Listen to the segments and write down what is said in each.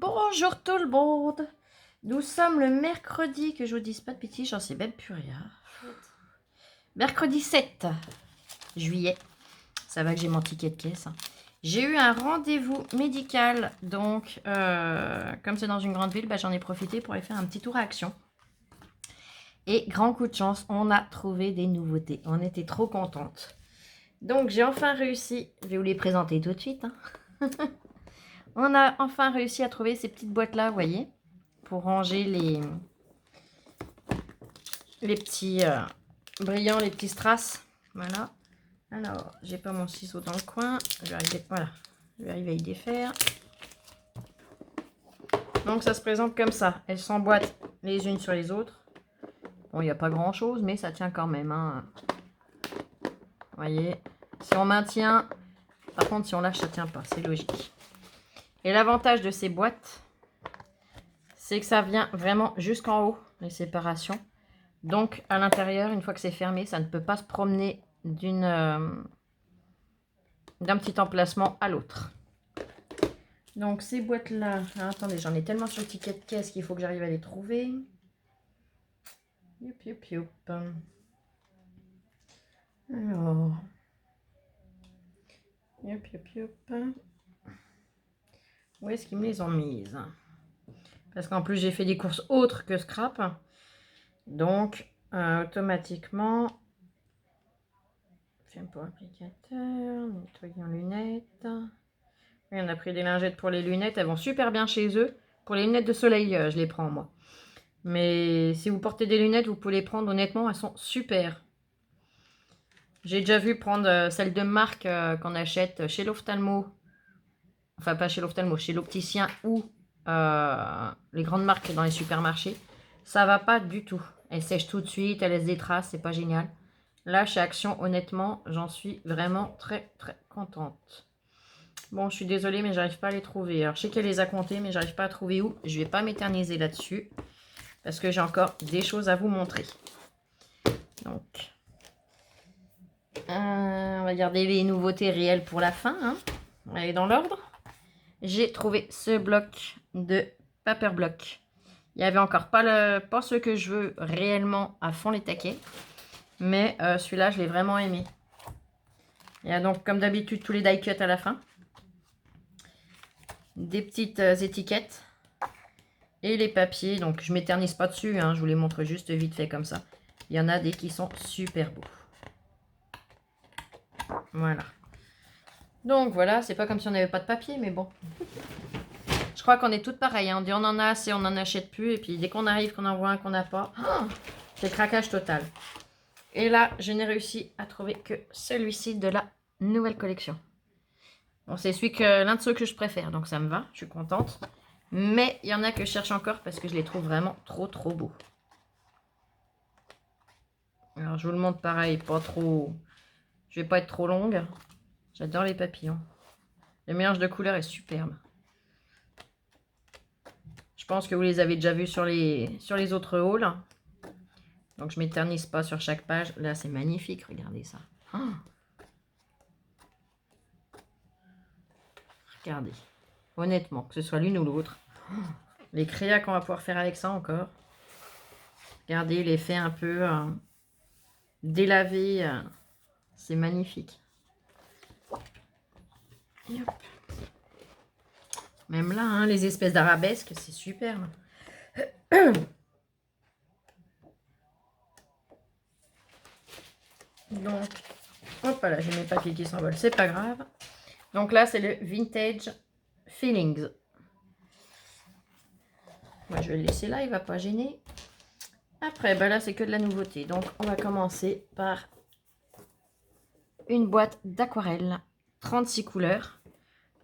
Bonjour tout le monde. Nous sommes le mercredi, que je vous dise pas de bêtises, j'en sais même plus rien. Mercredi 7 juillet. Ça va que j'ai mon ticket de caisse. J'ai eu un rendez-vous médical, donc comme c'est dans une grande ville, j'en ai profité pour aller faire un petit tour à Action. Et grand coup de chance, on a trouvé des nouveautés. On était trop contentes. Donc j'ai enfin réussi, je vais vous les présenter tout de suite. On a enfin réussi à trouver ces petites boîtes là, vous voyez, pour ranger les petits brillants, les petits strass. Voilà. Alors, j'ai pas mon ciseau dans le coin. Je vais arriver, voilà. Je vais arriver à y défaire. Donc ça se présente comme ça. Elles s'emboîtent les unes sur les autres. Bon, il n'y a pas grand chose, mais ça tient quand même. Hein. Vous voyez. Si on maintient, par contre, si on lâche, ça tient pas. C'est logique. Et l'avantage de ces boîtes, c'est que ça vient vraiment jusqu'en haut, les séparations. Donc, à l'intérieur, une fois que c'est fermé, ça ne peut pas se promener d'un petit emplacement à l'autre. Donc, ces boîtes-là... attendez, j'en ai tellement sur le ticket de caisse qu'il faut que j'arrive à les trouver. Youp, youp, youp. Alors... Youp, youp, youp. Où est-ce qu'ils me les ont mises? Parce qu'en plus, j'ai fait des courses autres que scrap. Donc, automatiquement... Shampoo applicateur, nettoyant lunettes. Oui, on a pris des lingettes pour les lunettes. Elles vont super bien chez eux. Pour les lunettes de soleil, je les prends, moi. Mais si vous portez des lunettes, vous pouvez les prendre. Honnêtement, elles sont super. J'ai déjà vu prendre celles de marque qu'on achète chez l'ophtalmo. Enfin, pas chez l'ophtalmo, chez l'opticien ou les grandes marques dans les supermarchés. Ça va pas du tout. Elles sèchent tout de suite, elles laissent des traces, c'est pas génial. Là, chez Action, honnêtement, j'en suis vraiment très très contente. Bon, je suis désolée, mais j'arrive pas à les trouver. Alors, je sais qu'elle les a comptées, mais j'arrive pas à trouver où. Je vais pas m'éterniser là-dessus, parce que j'ai encore des choses à vous montrer. Donc, on va garder les nouveautés réelles pour la fin. Hein. On va aller dans l'ordre. J'ai trouvé ce bloc de paper block. Il n'y avait encore pas ce que je veux réellement à fond les taquets. Mais celui-là, je l'ai vraiment aimé. Il y a donc, comme d'habitude, tous les die cuts à la fin. Des petites étiquettes. Et les papiers. Donc, je ne m'éternise pas dessus. Hein, je vous les montre juste vite fait comme ça. Il y en a des qui sont super beaux. Voilà. Donc, voilà. C'est pas comme si on n'avait pas de papier, mais bon. Je crois qu'on est toutes pareilles. Hein. On dit on en a assez, on n'en achète plus. Et puis, dès qu'on arrive, qu'on en voit un qu'on n'a pas, c'est craquage total. Et là, je n'ai réussi à trouver que celui-ci de la nouvelle collection. Bon, c'est l'un de ceux que je préfère, donc ça me va, je suis contente. Mais il y en a que je cherche encore parce que je les trouve vraiment trop trop beaux. Alors, je vous le montre pareil, pas trop... Je vais pas être trop longue. J'adore les papillons. Le mélange de couleurs est superbe. Je pense que vous les avez déjà vus sur les autres hauls. Donc, je m'éternise pas sur chaque page. Là, c'est magnifique, regardez ça. Oh, regardez. Honnêtement, que ce soit l'une ou l'autre. Les créas qu'on va pouvoir faire avec ça encore. Regardez l'effet un peu délavé. C'est magnifique. Et hop. Même là, hein, les espèces d'arabesques, c'est superbe. Donc, hop là, j'ai mes papiers qui s'envolent, c'est pas grave. Donc là, c'est le Vintage Feelings. Moi, je vais le laisser là, il va pas gêner. Après, là, c'est que de la nouveauté. Donc, on va commencer par une boîte d'aquarelle, 36 couleurs.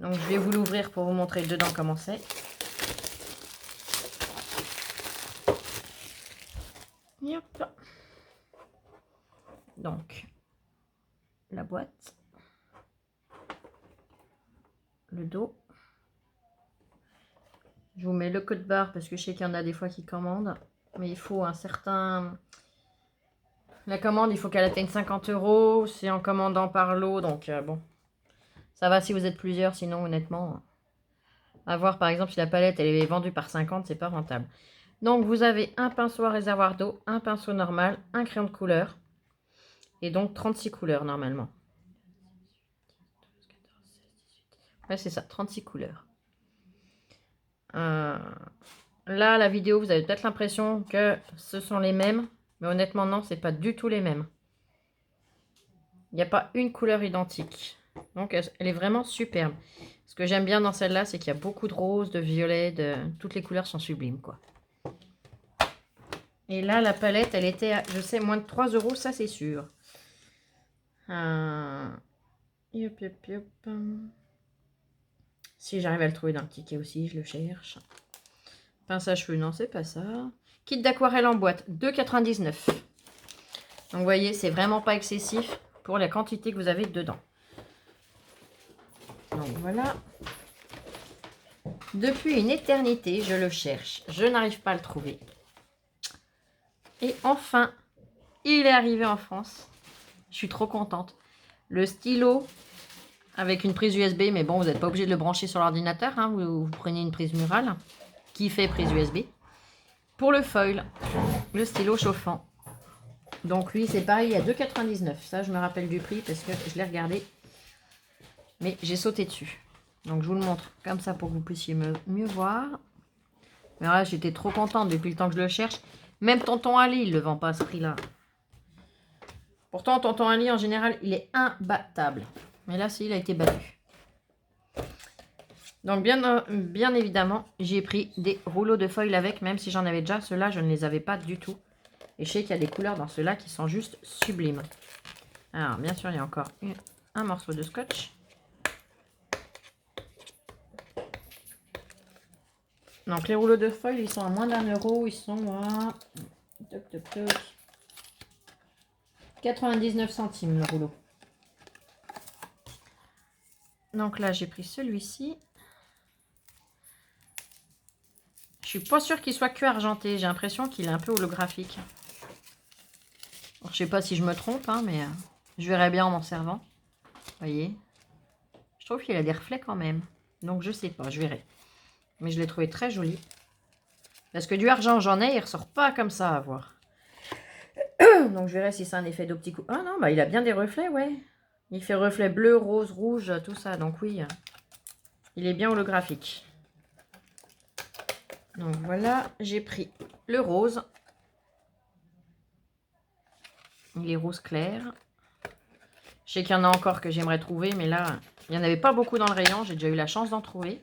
Donc, je vais vous l'ouvrir pour vous montrer dedans comment c'est. Hop. Donc, la boîte, le dos. Je vous mets le code barre parce que je sais qu'il y en a des fois qui commandent. Mais il faut un certain... La commande, il faut qu'elle atteigne 50 €. C'est en commandant par lot. Donc bon, ça va si vous êtes plusieurs. Sinon, honnêtement, À voir par exemple si la palette elle est vendue par 50, c'est pas rentable. Donc vous avez un pinceau à réservoir d'eau, un pinceau normal, un crayon de couleur. Et donc 36 couleurs normalement. Ouais, c'est ça, 36 couleurs. Là, la vidéo, vous avez peut-être l'impression que ce sont les mêmes. Mais honnêtement, non, c'est pas du tout les mêmes. Il n'y a pas une couleur identique. Donc, elle est vraiment superbe. Ce que j'aime bien dans celle-là, c'est qu'il y a beaucoup de rose, de violet, toutes les couleurs sont sublimes, quoi. Et là, la palette, elle était à, je sais, moins de 3 €, ça c'est sûr. Yop, yop, yop. Si j'arrive à le trouver dans le ticket aussi, je le cherche. Pince à cheveux, non, c'est pas ça. Kit d'aquarelle en boîte, 2,99 €. Donc, vous voyez, c'est vraiment pas excessif pour la quantité que vous avez dedans. Donc, voilà. Depuis une éternité, je le cherche. Je n'arrive pas à le trouver. Et enfin, il est arrivé en France. Je suis trop contente. Le stylo avec une prise USB, mais bon, vous n'êtes pas obligé de le brancher sur l'ordinateur. Hein, vous prenez une prise murale qui fait prise USB. Pour le foil, le stylo chauffant. Donc lui, c'est pareil, il y a 2,99 €. Ça, je me rappelle du prix parce que je l'ai regardé. Mais j'ai sauté dessus. Donc je vous le montre comme ça pour que vous puissiez mieux voir. Mais là, j'étais trop contente depuis le temps que je le cherche. Même Tonton Ali, il ne le vend pas à ce prix-là. Pourtant, Tonton Ali, en général, il est imbattable. Mais là, il a été battu. Donc, bien évidemment, j'ai pris des rouleaux de foil avec, même si j'en avais déjà. Ceux-là, je ne les avais pas du tout. Et je sais qu'il y a des couleurs dans ceux-là qui sont juste sublimes. Alors, bien sûr, il y a encore un morceau de scotch. Donc, les rouleaux de foil, ils sont à moins d'1 €. Ils sont à... Toc, toc, toc. 99 centimes le rouleau. Donc là, j'ai pris celui-ci. Je suis pas sûre qu'il soit que argenté. J'ai l'impression qu'il est un peu holographique. Alors, je sais pas si je me trompe, hein, mais je verrai bien en m'en servant. Vous voyez. Je trouve qu'il a des reflets quand même. Donc je sais pas, je verrai. Mais je l'ai trouvé très joli. Parce que du argent, j'en ai, il ressort pas comme ça à voir. Donc je verrai si c'est un effet d'optique. Ah non, bah il a bien des reflets, ouais. Il fait reflet bleu, rose, rouge, tout ça. Donc oui, il est bien holographique. Donc voilà, j'ai pris le rose. Il est rose clair. Je sais qu'il y en a encore que j'aimerais trouver, mais là, il n'y en avait pas beaucoup dans le rayon. J'ai déjà eu la chance d'en trouver.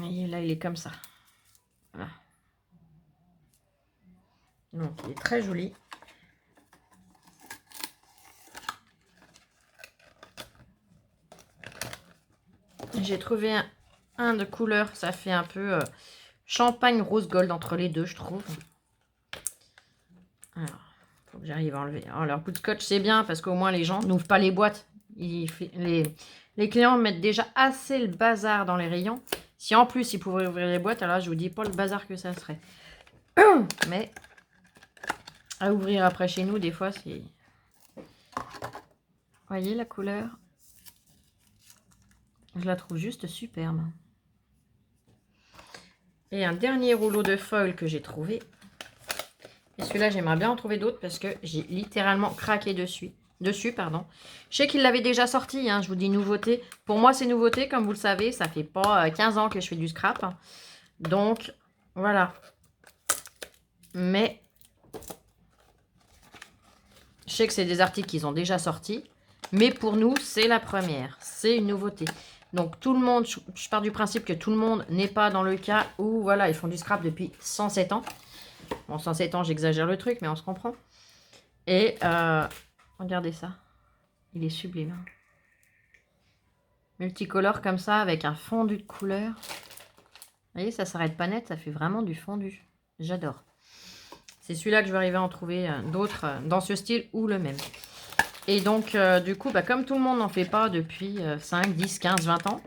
Et là, il est comme ça. Voilà. Donc, il est très joli. J'ai trouvé un de couleur. Ça fait un peu champagne rose gold entre les deux, je trouve. Alors, il faut que j'arrive à enlever. Alors, leur bout de scotch, c'est bien parce qu'au moins, les gens n'ouvrent pas les boîtes. Les clients mettent déjà assez le bazar dans les rayons. Si en plus, ils pouvaient ouvrir les boîtes, alors là, je vous dis pas le bazar que ça serait. Mais à ouvrir après chez nous, des fois, c'est... Voyez la couleur? Je la trouve juste superbe. Et un dernier rouleau de foil que j'ai trouvé. Et celui-là, j'aimerais bien en trouver d'autres parce que j'ai littéralement craqué dessus. Je sais qu'il l'avait déjà sorti, hein, je vous dis nouveauté. Pour moi, c'est nouveauté, comme vous le savez. Ça fait pas 15 ans que je fais du scrap. Donc, voilà. Mais, je sais que c'est des articles qu'ils ont déjà sortis. Mais pour nous, c'est la première. C'est une nouveauté. Donc, tout le monde, je pars du principe que tout le monde n'est pas dans le cas où, voilà, ils font du scrap depuis 107 ans. Bon, 107 ans, j'exagère le truc, mais on se comprend. Et, regardez ça. Il est sublime. Multicolore comme ça, avec un fondu de couleur. Vous voyez, ça s'arrête pas net, ça fait vraiment du fondu. J'adore. C'est celui-là que je vais arriver à en trouver d'autres dans ce style ou le même. Et donc, du coup, bah, comme tout le monde n'en fait pas depuis 5, 10, 15, 20 ans,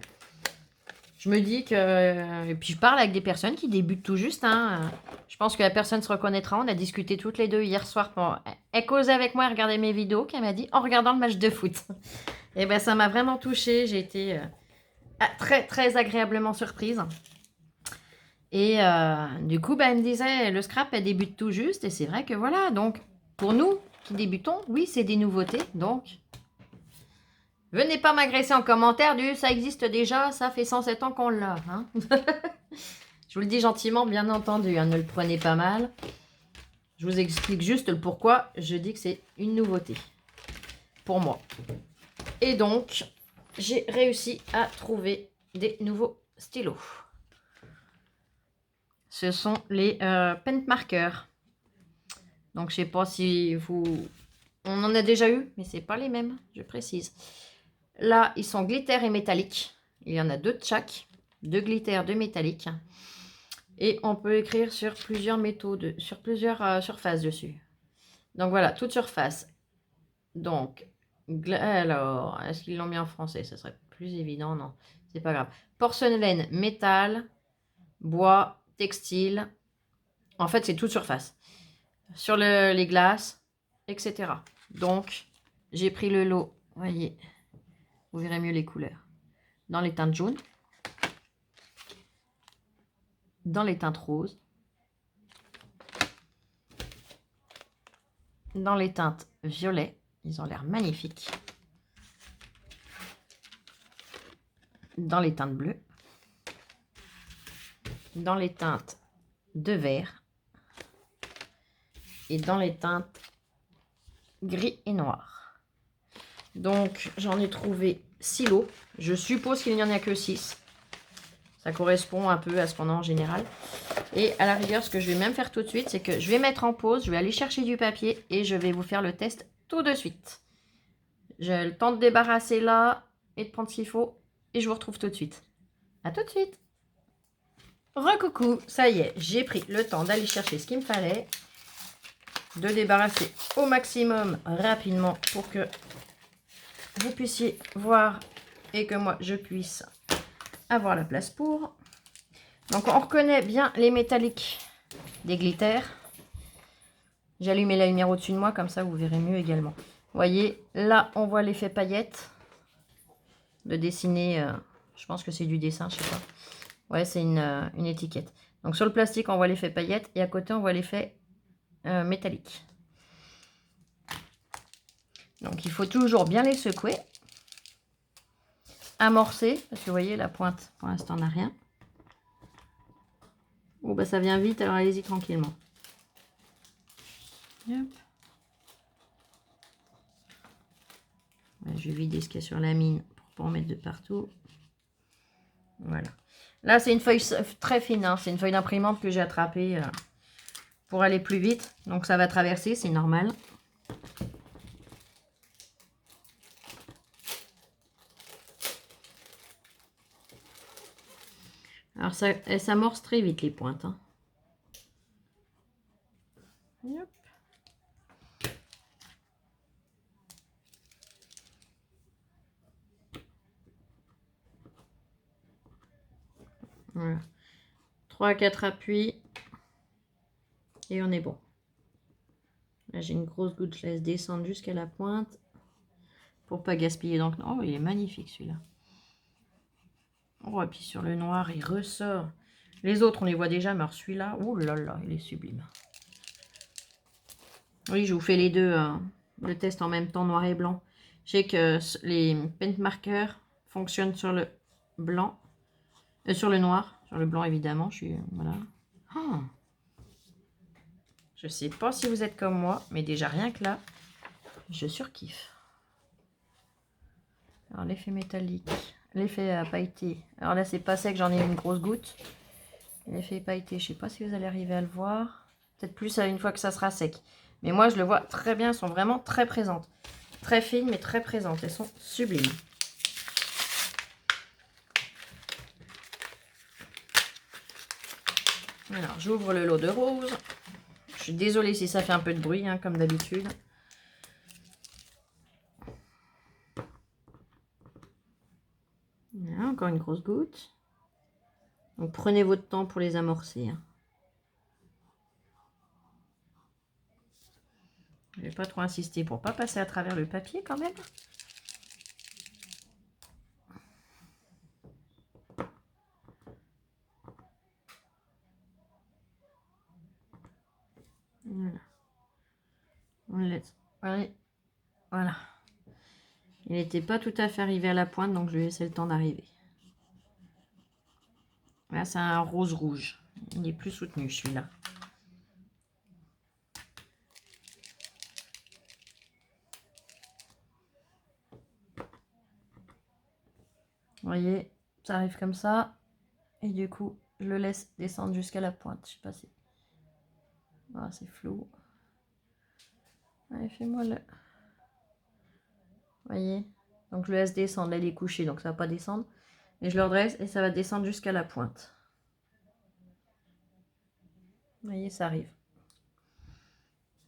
je me dis que... Et puis, je parle avec des personnes qui débutent tout juste. Hein. Je pense que la personne se reconnaîtra. On a discuté toutes les deux hier soir. Elle causait avec moi et regardait mes vidéos qu'elle m'a dit en regardant le match de foot. Et ben ça m'a vraiment touchée. J'ai été très très agréablement surprise. Et du coup, elle me disait, le scrap, elle débute tout juste. Et c'est vrai que voilà, donc pour nous qui débutons, oui, c'est des nouveautés. Donc, venez pas m'agresser en commentaire du ça existe déjà, ça fait 107 ans qu'on l'a. Hein. Je vous le dis gentiment, bien entendu, hein, ne le prenez pas mal. Je vous explique juste le pourquoi je dis que c'est une nouveauté pour moi. Et donc, j'ai réussi à trouver des nouveaux stylos. Ce sont les pen markers. Donc, je sais pas si vous... On en a déjà eu, mais c'est pas les mêmes, je précise. Là, ils sont glitter et métallique. Il y en a 2 de chaque. 2 glitter, 2 métalliques. Et on peut écrire sur plusieurs métaux, sur plusieurs surfaces dessus. Donc voilà, toute surface. Donc, alors, est-ce qu'ils l'ont mis en français? Ça serait plus évident, non. C'est pas grave. Porcelaine, métal, bois, textile. En fait, c'est toute surface. Sur les glaces, etc. Donc, j'ai pris le lot, voyez, vous verrez mieux les couleurs. Dans les teintes jaunes, dans les teintes roses, dans les teintes violet, ils ont l'air magnifiques. Dans les teintes bleues, dans les teintes de vert et dans les teintes gris et noir. Donc j'en ai trouvé 6 lots. Je suppose qu'il n'y en a que 6. Ça correspond un peu à ce qu'on a en général. Et à la rigueur, ce que je vais même faire tout de suite, c'est que je vais mettre en pause, je vais aller chercher du papier et je vais vous faire le test tout de suite. J'ai le temps de débarrasser là et de prendre ce qu'il faut et je vous retrouve tout de suite. À tout de suite. Recoucou, ça y est, j'ai pris le temps d'aller chercher ce qu'il me fallait, de débarrasser au maximum rapidement pour que vous puissiez voir et que moi je puisse avoir la place pour. Donc on reconnaît bien les métalliques des glitters. J'ai allumé la lumière au-dessus de moi, comme ça vous verrez mieux également. Vous voyez, là on voit l'effet paillettes. De dessiner, je pense que c'est du dessin, je sais pas. Ouais, c'est une étiquette. Donc sur le plastique, on voit l'effet paillettes et à côté, on voit l'effet métallique. Donc il faut toujours bien les secouer. Amorcer, parce que vous voyez, la pointe, pour l'instant, n'a rien. Oh, bah ça vient vite, alors allez-y tranquillement. Hop. Ouais, je vais vider ce qu'il y a sur la mine pour pas en mettre de partout. Voilà. Là, c'est une feuille très fine, hein. C'est une feuille d'imprimante que j'ai attrapée pour aller plus vite. Donc ça va traverser, c'est normal. Alors ça, elle s'amorce très vite les pointes. Hein. Hop. Voilà. 3 à 4 appuis. Et on est bon. Là j'ai une grosse goutte, je laisse descendre jusqu'à la pointe. Pour pas gaspiller. Donc, oh, il est magnifique celui-là. Oh, et puis sur le noir, il ressort. Les autres, on les voit déjà, mais alors celui-là, oh là là, il est sublime. Oui, je vous fais les deux, le test en même temps, noir et blanc. Je sais que les pen markers fonctionnent sur le blanc, sur le noir, sur le blanc évidemment. Je suis, voilà. Oh. Je sais pas si vous êtes comme moi, mais déjà rien que là, je surkiffe. Alors l'effet métallique, l'effet pailleté. Alors là, c'est pas sec, j'en ai une grosse goutte. L'effet pailleté, je sais pas si vous allez arriver à le voir. Peut-être plus une fois que ça sera sec. Mais moi, je le vois très bien. Elles sont vraiment très présentes. Très fines, mais très présentes. Elles sont sublimes. Alors, j'ouvre le lot de rose. Je suis désolée si ça fait un peu de bruit, hein, comme d'habitude. Voilà, encore une grosse goutte. Donc, prenez votre temps pour les amorcer. Hein. Je ne vais pas trop insister pour ne pas passer à travers le papier quand même. Ouais. Voilà. Il n'était pas tout à fait arrivé à la pointe, donc je lui ai laissé le temps d'arriver. Là, c'est un rose rouge. Il est plus soutenu, celui-là. Vous voyez, ça arrive comme ça. Et du coup, je le laisse descendre jusqu'à la pointe. Je sais pas si... Ah, c'est flou. Allez, fais-moi le... Vous voyez? Donc, je le laisse descendre. Là, il est couché, donc ça va pas descendre. Et je le redresse et ça va descendre jusqu'à la pointe. Vous voyez, ça arrive.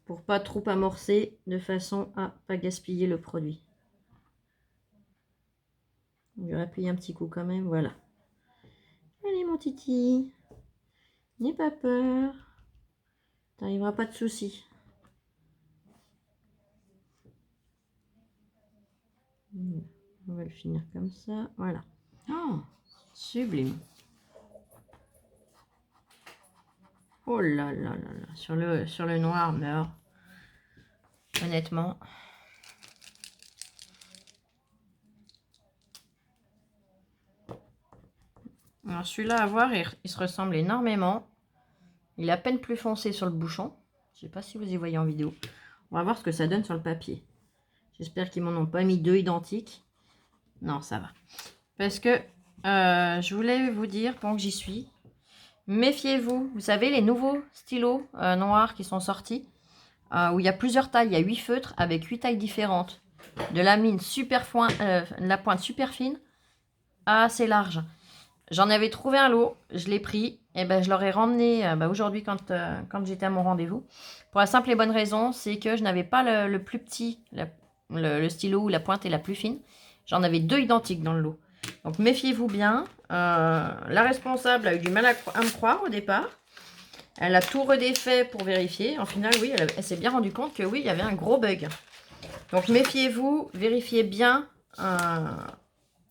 Pour pas trop amorcer, de façon à pas gaspiller le produit. Je vais appuyer un petit coup quand même, voilà. Allez mon titi, n'aie pas peur, t'arriveras pas de soucis. On va le finir comme ça, voilà. Oh, sublime. Oh là là là là, sur le noir, meurt. Honnêtement. Alors celui-là à voir, il se ressemble énormément. Il est à peine plus foncé sur le bouchon. Je sais pas si vous y voyez en vidéo. On va voir ce que ça donne sur le papier. J'espère qu'ils m'en ont pas mis deux identiques. Non, ça va. Parce que je voulais vous dire, pendant que j'y suis, méfiez-vous. Vous savez, les nouveaux stylos noirs qui sont sortis, où il y a plusieurs tailles. Il y a 8 feutres avec 8 tailles différentes. De la mine super la pointe super fine à assez large. J'en avais trouvé un lot, je l'ai pris, et ben je leur ai ramené aujourd'hui quand j'étais à mon rendez-vous. Pour la simple et bonne raison, c'est que je n'avais pas le plus petit, le stylo où la pointe est la plus fine. J'en avais deux identiques dans le lot. Donc méfiez-vous bien. La responsable a eu du mal à me croire au départ. Elle a tout redéfait pour vérifier. En final, oui, elle s'est bien rendue compte que oui, il y avait un gros bug. Donc méfiez-vous, vérifiez bien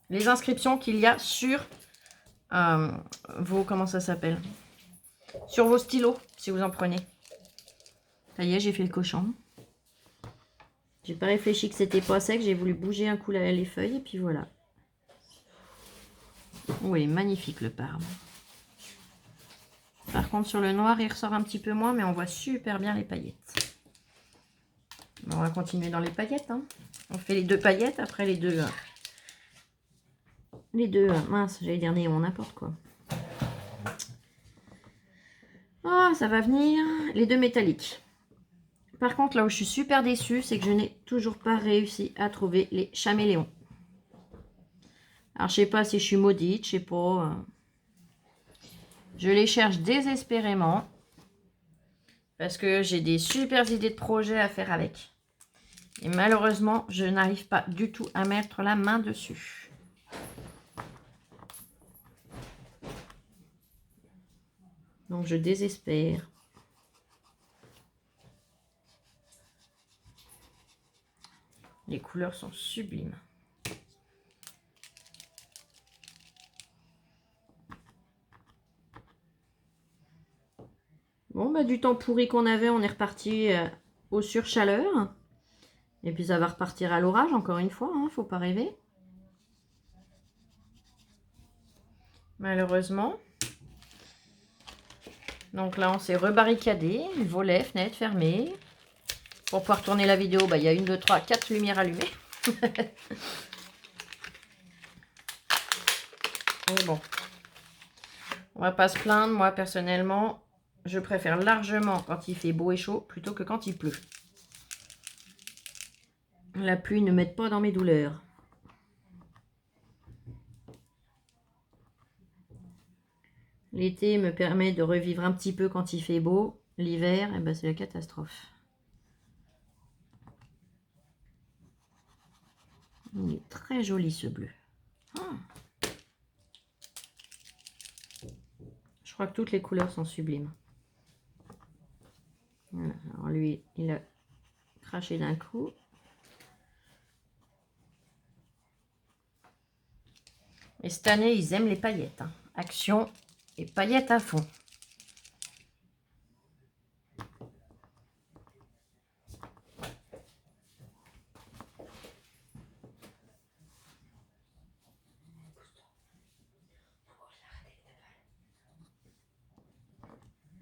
les inscriptions qu'il y a sur comment ça s'appelle, sur vos stylos, si vous en prenez. Ça y est, j'ai fait le cochon. J'ai pas réfléchi que c'était pas sec, j'ai voulu bouger un coup les feuilles et puis voilà. Oui, magnifique le parme. Par contre, sur le noir, il ressort un petit peu moins, mais on voit super bien les paillettes. On va continuer dans les paillettes. Hein. On fait les deux paillettes, après les deux... mince, j'allais dire néon, n'importe quoi. Oh, ça va venir. Les deux métalliques. Par contre, là où je suis super déçue, c'est que je n'ai toujours pas réussi à trouver les chaméléons. Alors, je sais pas si je suis maudite, je sais pas. Je les cherche désespérément. Parce que j'ai des super idées de projets à faire avec. Et malheureusement, je n'arrive pas du tout à mettre la main dessus. Donc, je désespère. Les couleurs sont sublimes. Bon, bah, du temps pourri qu'on avait, on est reparti aux surchaleurs. Et puis, ça va repartir à l'orage, encore une fois. Hein, faut pas rêver. Malheureusement. Donc là, on s'est rebarricadé. Volets, fenêtres fermées. Pour pouvoir tourner la vidéo, bah, il y a 1, 2, 3, 4 lumières allumées. Mais bon. On va pas se plaindre. Moi, personnellement, je préfère largement quand il fait beau et chaud plutôt que quand il pleut. La pluie ne m'aide pas dans mes douleurs. L'été me permet de revivre un petit peu quand il fait beau. L'hiver, eh ben, c'est la catastrophe. Il est très joli ce bleu. Ah. Je crois que toutes les couleurs sont sublimes. Voilà. Alors lui, il a craché d'un coup. Et cette année, ils aiment les paillettes. Hein. Action et paillettes à fond.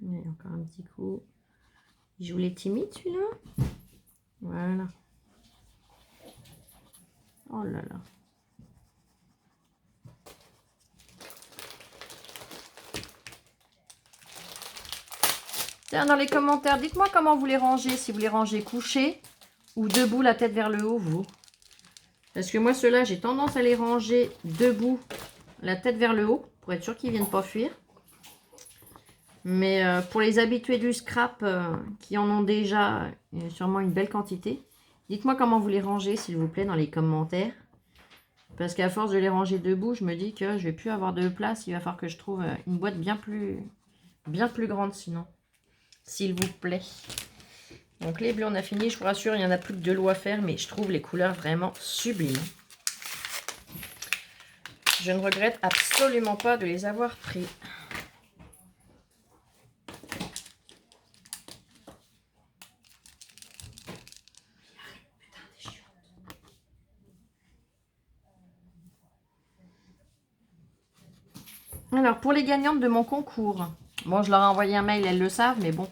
Et encore un petit coup. Il joue les timides, celui-là. Voilà. Oh là là. Tiens, dans les commentaires, dites-moi comment vous les rangez. Si vous les rangez couchés ou debout, la tête vers le haut, vous. Parce que moi, ceux-là, j'ai tendance à les ranger debout, la tête vers le haut, pour être sûr qu'ils ne viennent pas fuir. Mais pour les habitués du scrap, qui en ont déjà sûrement une belle quantité, dites-moi comment vous les rangez, s'il vous plaît, dans les commentaires. Parce qu'à force de les ranger debout, je me dis que je vais plus avoir de place. Il va falloir que je trouve une boîte bien plus grande sinon. S'il vous plaît. Donc les bleus, on a fini. Je vous rassure, il n'y en a plus que 2 lots à faire. Mais je trouve les couleurs vraiment sublimes. Je ne regrette absolument pas de les avoir pris. Alors, pour les gagnantes de mon concours, bon, je leur ai envoyé un mail, elles le savent, mais bon.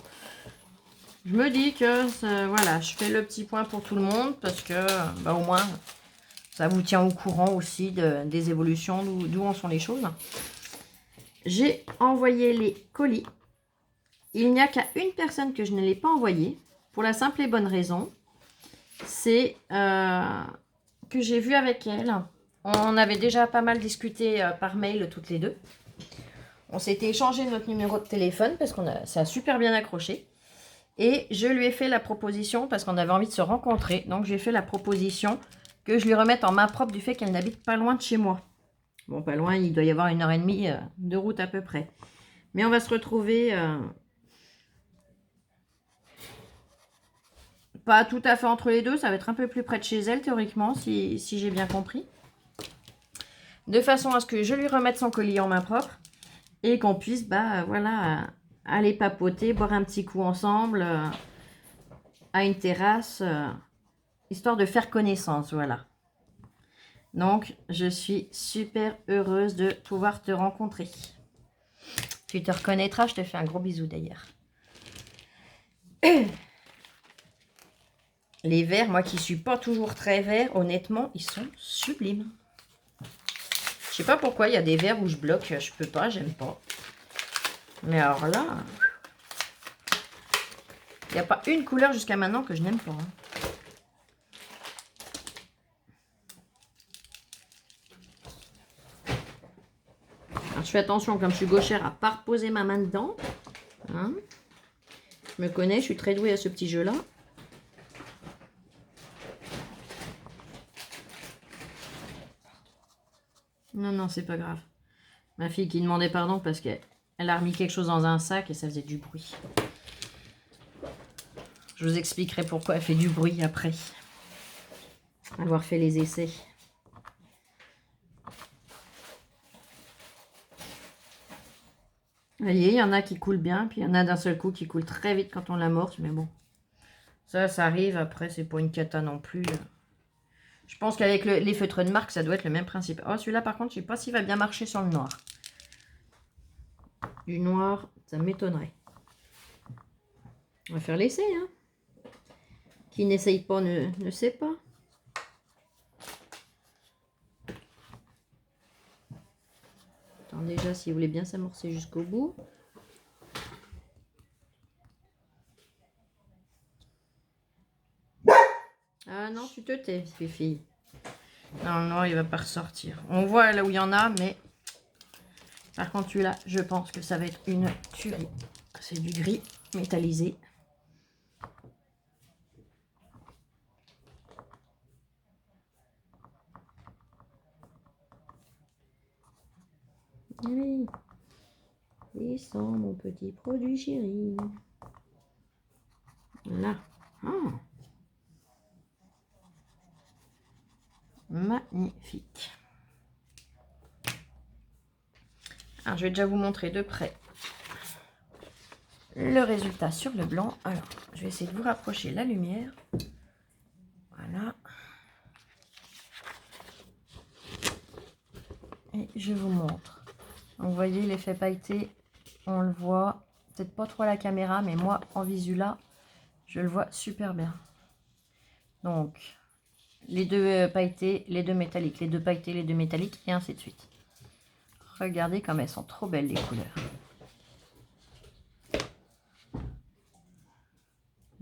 Je me dis que, voilà, je fais le petit point pour tout le monde, parce que, bah, au moins, ça vous tient au courant aussi des évolutions, d'où en sont les choses. J'ai envoyé les colis. Il n'y a qu'à une personne que je ne l'ai pas envoyé, pour la simple et bonne raison, c'est que j'ai vu avec elle. On avait déjà pas mal discuté par mail toutes les deux. On s'était échangé notre numéro de téléphone parce ça a super bien accroché. Et je lui ai fait la proposition parce qu'on avait envie de se rencontrer. Donc j'ai fait la proposition que je lui remette en main propre du fait qu'elle n'habite pas loin de chez moi. Bon, pas loin, il doit y avoir 1h30 de route à peu près. Mais on va se retrouver pas tout à fait entre les deux. Ça va être un peu plus près de chez elle théoriquement, si j'ai bien compris. De façon à ce que je lui remette son colis en main propre. Et qu'on puisse, bah voilà, aller papoter, boire un petit coup ensemble à une terrasse, histoire de faire connaissance, voilà. Donc, je suis super heureuse de pouvoir te rencontrer. Tu te reconnaîtras, je te fais un gros bisou d'ailleurs. Les verres, moi qui suis pas toujours très vert, honnêtement, ils sont sublimes. Je sais pas pourquoi, il y a des verres où je bloque, je peux pas, j'aime pas. Mais alors là... Il n'y a pas une couleur jusqu'à maintenant que je n'aime pas. Alors, je fais attention, comme je suis gauchère, à ne pas reposer ma main dedans. Hein, je me connais, je suis très douée à ce petit jeu-là. Non, non, c'est pas grave. Ma fille qui demandait pardon parce qu'elle a remis quelque chose dans un sac et ça faisait du bruit. Je vous expliquerai pourquoi elle fait du bruit après avoir fait les essais. Vous voyez, il y en a qui coulent bien, puis il y en a d'un seul coup qui coulent très vite quand on l'amorce, mais bon. Ça arrive, après, c'est pas une cata non plus. Je pense qu'avec les feutres de marque, ça doit être le même principe. Oh, celui-là, par contre, je sais pas s'il va bien marcher sur le noir. Du noir, ça m'étonnerait. On va faire l'essai, hein. Qui n'essaye pas ne sait pas. Attends, déjà, si vous voulez bien s'amorcer jusqu'au bout. Ah non, tu te tais, Fifi. Non, non, il va pas ressortir. On voit là où il y en a, mais... Par contre, celui-là, je pense que ça va être une tuerie. C'est du gris métallisé. Oui. Et sans mon petit produit chéri. Là. Oh. Magnifique. Alors, je vais déjà vous montrer de près le résultat sur le blanc. Alors, je vais essayer de vous rapprocher la lumière. Voilà. Et je vous montre. Donc, vous voyez l'effet pailleté, on le voit. peut-être pas trop à la caméra, mais moi, en visu là, je le vois super bien. Donc, les deux pailletés, les deux métalliques, les deux pailletés, les deux métalliques, et ainsi de suite. Regardez comme elles sont trop belles, les couleurs.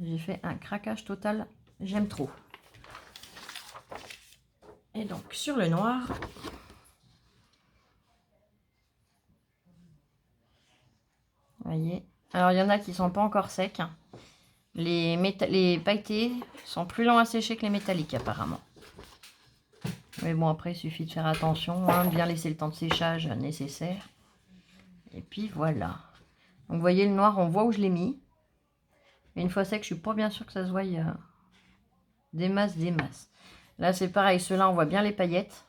J'ai fait un craquage total, j'aime trop. Et donc, sur le noir, vous voyez. Alors, il y en a qui sont pas encore secs. Les pailletés sont plus longs à sécher que les métalliques, apparemment. Mais bon, après, il suffit de faire attention, hein, bien laisser le temps de séchage nécessaire. Et puis, voilà. Donc, vous voyez, le noir, on voit où je l'ai mis. Mais une fois sec, je suis pas bien sûre que ça se voie des masses, des masses. Là, c'est pareil. Ceux-là, on voit bien les paillettes.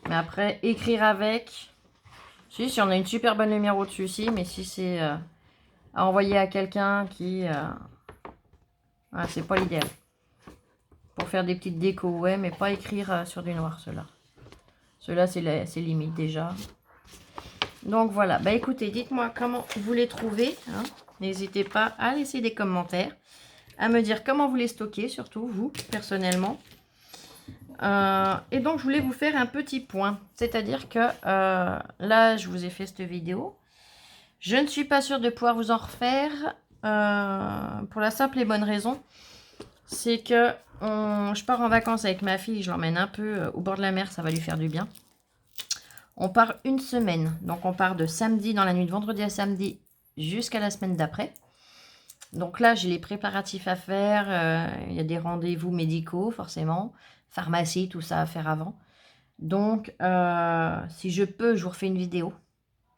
Mais après, écrire avec... Si on a une super bonne lumière au-dessus, si. Mais si c'est à envoyer à quelqu'un qui... Ah, c'est pas l'idéal. Pour faire des petites décos, ouais, mais pas écrire sur du noir, ceux-là. Ceux-là, c'est limite déjà. Donc voilà, bah écoutez, dites-moi comment vous les trouvez. Hein. N'hésitez pas à laisser des commentaires, à me dire comment vous les stockez, surtout vous, personnellement. Et donc, je voulais vous faire un petit point. C'est-à-dire que là, je vous ai fait cette vidéo. Je ne suis pas sûre de pouvoir vous en refaire pour la simple et bonne raison. C'est que je pars en vacances avec ma fille, je l'emmène un peu au bord de la mer, ça va lui faire du bien. On part une semaine, donc on part de samedi, dans la nuit de vendredi à samedi, jusqu'à la semaine d'après. Donc là, j'ai les préparatifs à faire, il y a des rendez-vous médicaux forcément, pharmacie, tout ça à faire avant. Donc, si je peux, je vous refais une vidéo,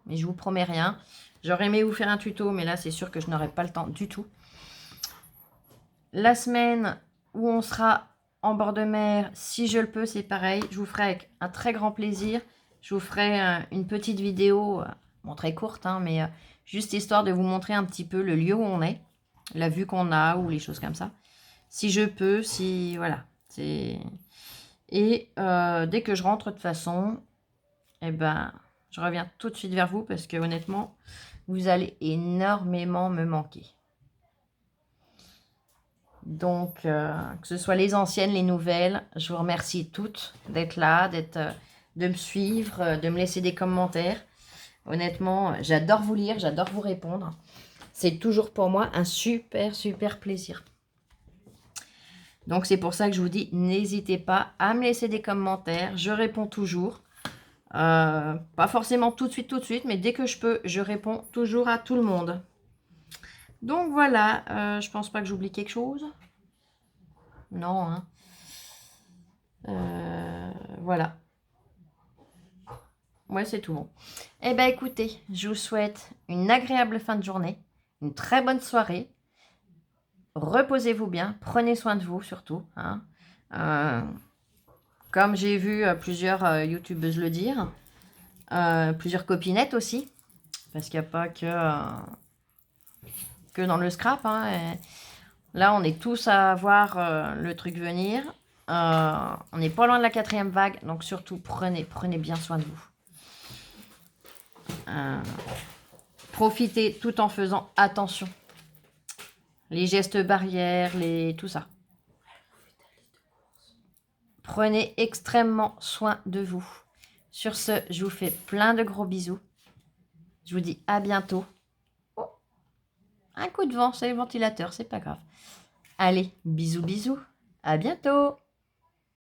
mais je vous promets rien. J'aurais aimé vous faire un tuto, mais là, c'est sûr que je n'aurai pas le temps du tout. La semaine où on sera en bord de mer, si je le peux, c'est pareil. Je vous ferai avec un très grand plaisir. Je vous ferai une petite vidéo, bon, très courte, hein, mais juste histoire de vous montrer un petit peu le lieu où on est, la vue qu'on a ou les choses comme ça. Si je peux, si... Voilà. Et dès que je rentre, de toute façon, eh ben, je reviens tout de suite vers vous parce que honnêtement, vous allez énormément me manquer. Donc, que ce soit les anciennes, les nouvelles, je vous remercie toutes d'être là, de me suivre, de me laisser des commentaires. Honnêtement, j'adore vous lire, j'adore vous répondre. C'est toujours pour moi un super, super plaisir. Donc, c'est pour ça que je vous dis, n'hésitez pas à me laisser des commentaires. Je réponds toujours. Pas forcément tout de suite, mais dès que je peux, je réponds toujours à tout le monde. Donc voilà, je pense pas que j'oublie quelque chose. Non, hein. Voilà. Ouais, c'est tout bon. Eh bien, écoutez, je vous souhaite une agréable fin de journée, une très bonne soirée. Reposez-vous bien, prenez soin de vous surtout. Hein. Comme j'ai vu plusieurs youtubeuses le dire, plusieurs copinettes aussi, parce qu'il n'y a pas que dans le scrap. Hein, là, on est tous à voir le truc venir. On n'est pas loin de la 4e vague, donc surtout prenez bien soin de vous. Profitez tout en faisant attention. Les gestes barrières, tout ça. Prenez extrêmement soin de vous. Sur ce, je vous fais plein de gros bisous. Je vous dis à bientôt. Oh, un coup de vent, c'est le ventilateur, c'est pas grave. Allez, bisous, bisous. À bientôt.